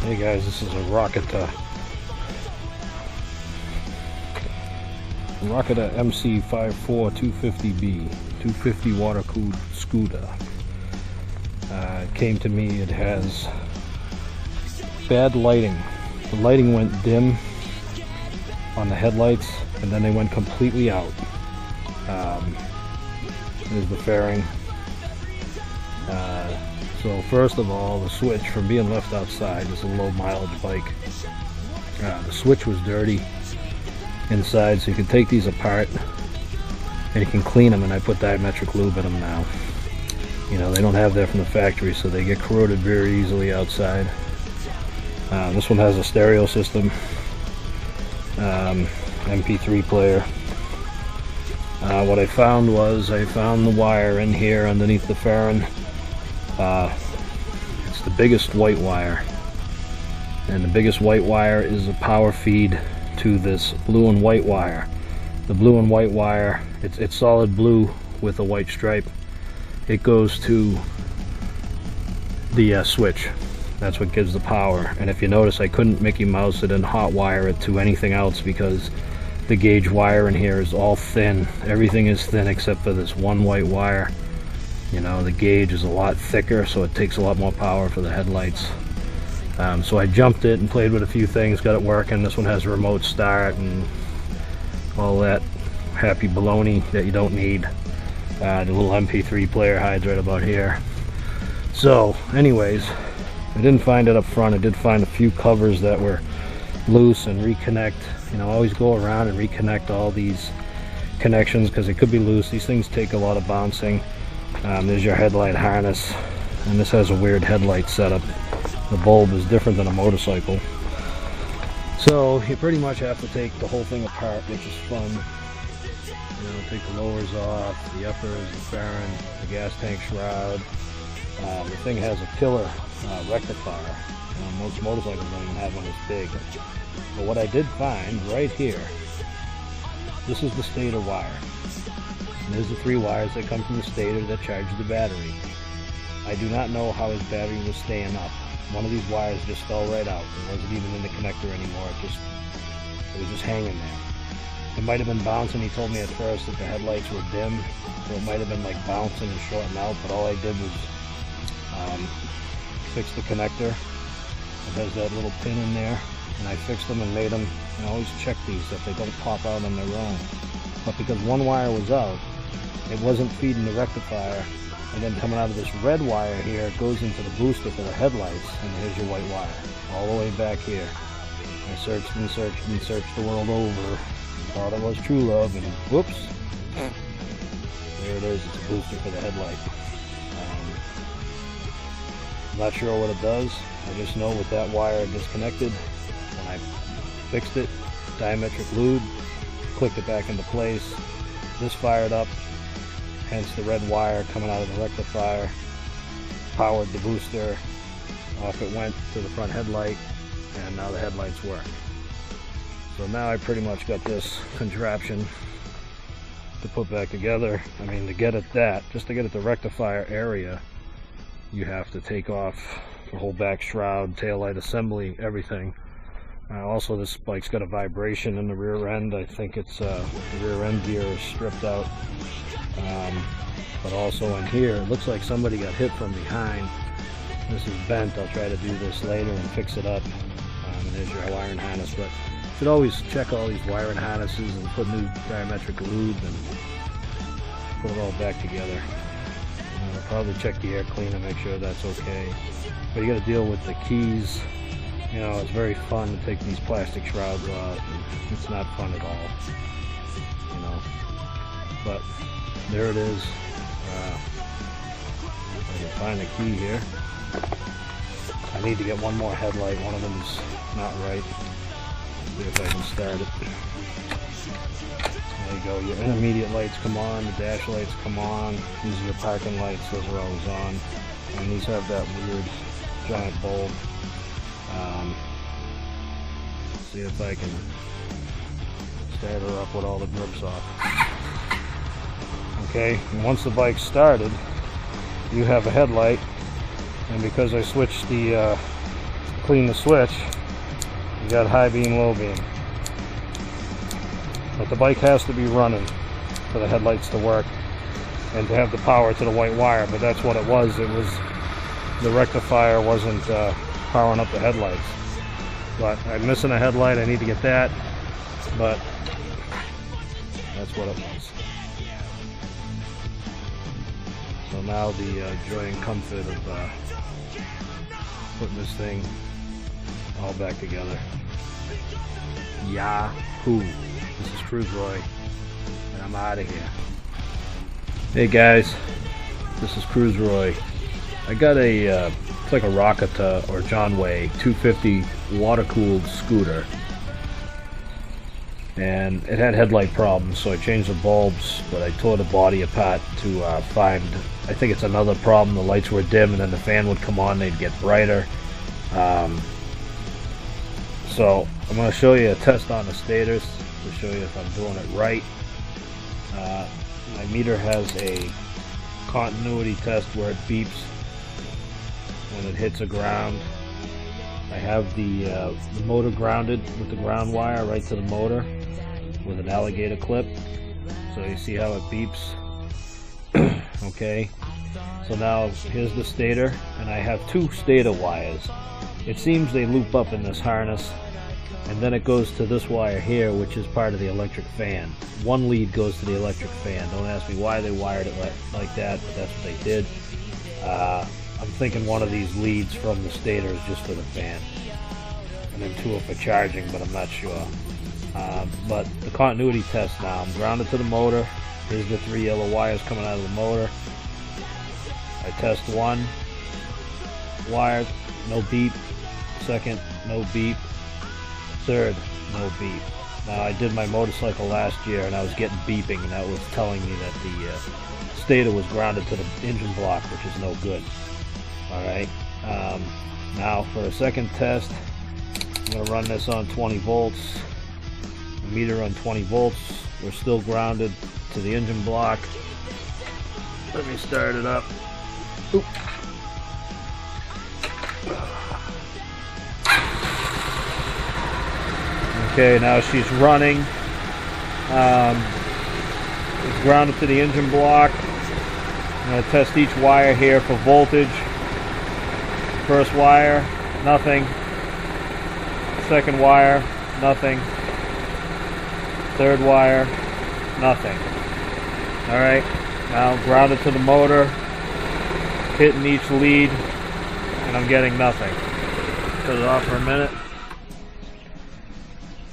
Hey guys, this is a roketa MC54 250B 250 water cooled scooter. It came to me. It has bad lighting. The lighting went dim on the headlights and then they went completely out. There's the fairing. So first of all, the switch, from being left outside, is a low mileage bike. The switch was dirty inside, so you can take these apart and you can clean them, and I put diametric lube in them now. You know, they don't have that from the factory, so they get corroded very easily outside. This one has a stereo system, MP3 player. What I found was, I found the wire in here underneath the fairing. It's the biggest white wire, and the biggest white wire is a power feed to this blue and white wire. The blue and white wire, it's solid blue with a white stripe. It goes to the switch. That's what gives the power. And if you notice, I couldn't Mickey Mouse it and hot wire it to anything else because the gauge wire in here is all thin. Everything is thin except for this one white wire. You know, the gauge is a lot thicker, so it takes a lot more power for the headlights. So I jumped it and played with a few things, got it working. This one has a remote start and all that happy baloney that you don't need. The little MP3 player hides right about here. So anyways, I didn't find it up front. I did find a few covers that were loose and reconnect. You know, always go around and reconnect all these connections because they could be loose. These things take a lot of bouncing. There's your headlight harness, and this has a weird headlight setup. The bulb is different than a motorcycle. So you pretty much have to take the whole thing apart, which is fun. You know, take the lowers off, the uppers, the fairing, the gas tank shroud. The thing has a killer rectifier. Most motorcycles don't even have one this big. But what I did find right here, this is the Stator wire. And there's the 3 wires that come from the Stator that charge the battery. I do not know how his battery was staying up. One of these wires just fell right out. It wasn't even in the connector anymore. It was just hanging there. It might have been bouncing. He told me at first that the headlights were dim, so it might have been like bouncing and shorting out, but all I did was fix the connector. It has that little pin in there, and I fixed them and made them. I always check these that they don't pop out on their own. But because one wire was out, it wasn't feeding the rectifier, and then coming out of this red wire here, it goes into the booster for the headlights, and here's your white wire, all the way back here. I searched and searched and searched the world over, thought it was true love, and whoops, there it is. It's a booster for the headlight. I'm not sure what it does. I just know with that wire disconnected, when I fixed it, diametric lube, clicked it back into place, this fired up, hence the red wire coming out of the rectifier, powered the booster, off it went to the front headlight, and now the headlights work. So now I pretty much got this contraption to put back together. I mean, to get at that, just to get at the rectifier area, you have to take off the whole back shroud, taillight assembly, everything. Also, this bike's got a vibration in the rear end. I think it's the rear end gear is stripped out. But also in here, it looks like somebody got hit from behind. This is bent. I'll try to do this later and fix it up. There's your wiring harness, but you should always check all these wiring harnesses and put new diametric lube and put it all back together. I'll probably check the air cleaner, make sure that's okay. But you got to deal with the keys. You know, it's very fun to take these plastic shrouds off. It's not fun at all, you know. But there it is. I can find the key here. I need to get one more headlight. One of them's not right. See if I can start it. There you go, your intermediate lights come on, the dash lights come on. These are your parking lights, those are always on. And these have that weird giant bulb. See if I can start her up with all the grips off. Okay, and once the bike's started, you have a headlight, and because I switched the, clean the switch, you got high beam, low beam. But the bike has to be running for the headlights to work and to have the power to the white wire, but that's what it was. It was the rectifier wasn't powering up the headlights. But I'm missing a headlight, I need to get that, but that's what it was. So now the joy and comfort of putting this thing all back together. Yahoo! This is Cruise Roy, and I'm out of here. Hey guys, this is Cruise Roy. I got a, it's like a Roketa or John Way 250 water-cooled scooter. And it had headlight problems, so I changed the bulbs, but I tore the body apart to find, I think it's another problem. The lights were dim and then the fan would come on, they'd get brighter. So I'm going to show you a test on the stators to show you if I'm doing it right. My meter has a continuity test where it beeps when it hits a ground. I have the motor grounded with the ground wire right to the motor with an alligator clip, so you see how it beeps. Okay, so now here's the stator, and I have two stator wires. It seems they loop up in this harness, and then it goes to this wire here, which is part of the electric fan. One lead goes to the electric fan. Don't ask me why they wired it like that, but that's what they did. I'm thinking one of these leads from the stator is just for the fan, and then two are for charging, but I'm not sure. But the continuity test now, I'm grounded to the motor. Here's the three yellow wires coming out of the motor. I test one wire, no beep. Second, no beep. Third, no beep. Now I did my motorcycle last year and I was getting beeping, and that was telling me that the stator was grounded to the engine block, which is no good. Alright, now for a second test, I'm going to run this on 20 volts. The meter on 20 volts. We're still grounded to the engine block. Let me start it up. Oop. Okay, now she's running. It's grounded to the engine block. I'm going to test each wire here for voltage. First wire, nothing. Second wire, nothing. Third wire, nothing. Alright, now grounded to the motor, hitting each lead, and I'm getting nothing. Shut it off for a minute.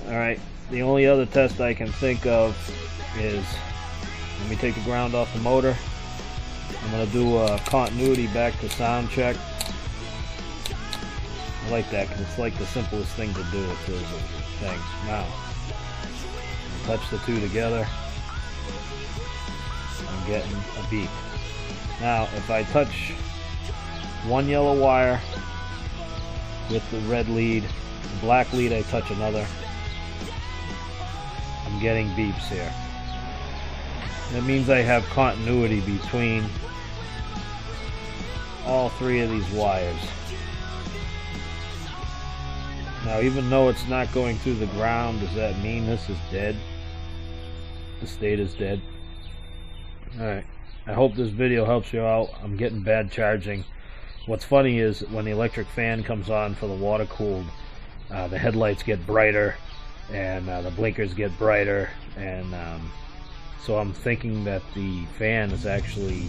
Alright, the only other test I can think of is, let me take the ground off the motor. I'm going to do a continuity back to sound check. I like that because it's like the simplest thing to do with those things. Now, touch the two together, I'm getting a beep. Now, if I touch one yellow wire with the red lead, the black lead I touch another, I'm getting beeps here. That means I have continuity between all three of these wires. Now, even though it's not going through the ground, does that mean this is dead? The state is dead. Alright, I hope this video helps you out. I'm getting bad charging. What's funny is when the electric fan comes on for the water cooled, the headlights get brighter and the blinkers get brighter, and so I'm thinking that the fan is actually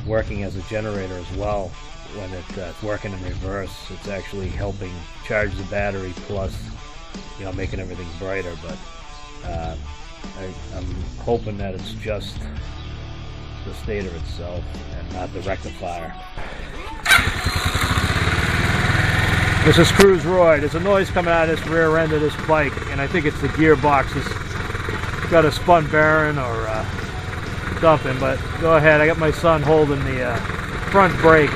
working as a generator as well. When it's working in reverse, it's actually helping charge the battery, plus, you know, making everything brighter. But I'm hoping that it's just the stator itself and not the rectifier. This is Cruise Roy. There's a noise coming out of this rear end of this bike, and I think it's the gearbox. It's got a spun bearing or something, but go ahead. I got my son holding the front brake.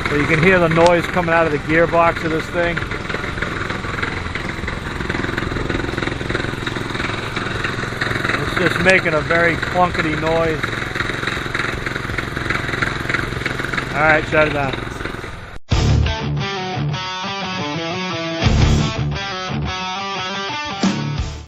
So you can hear the noise coming out of the gearbox of this thing. It's just making a very clunkety noise. Alright, shut it down.